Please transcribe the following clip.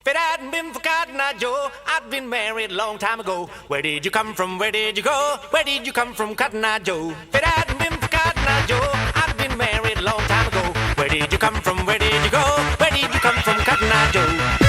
If it hadn't been for Cotton Eye Joe, I'd been married a long time ago. Where did you come from? Where did you go? Where did you come from, Cotton Eye Joe? If it hadn't been for Cotton Eye Joe, I'd been married a long time ago. Where did you come from? Where did you go? Where did you come from, Cotton Eye Joe?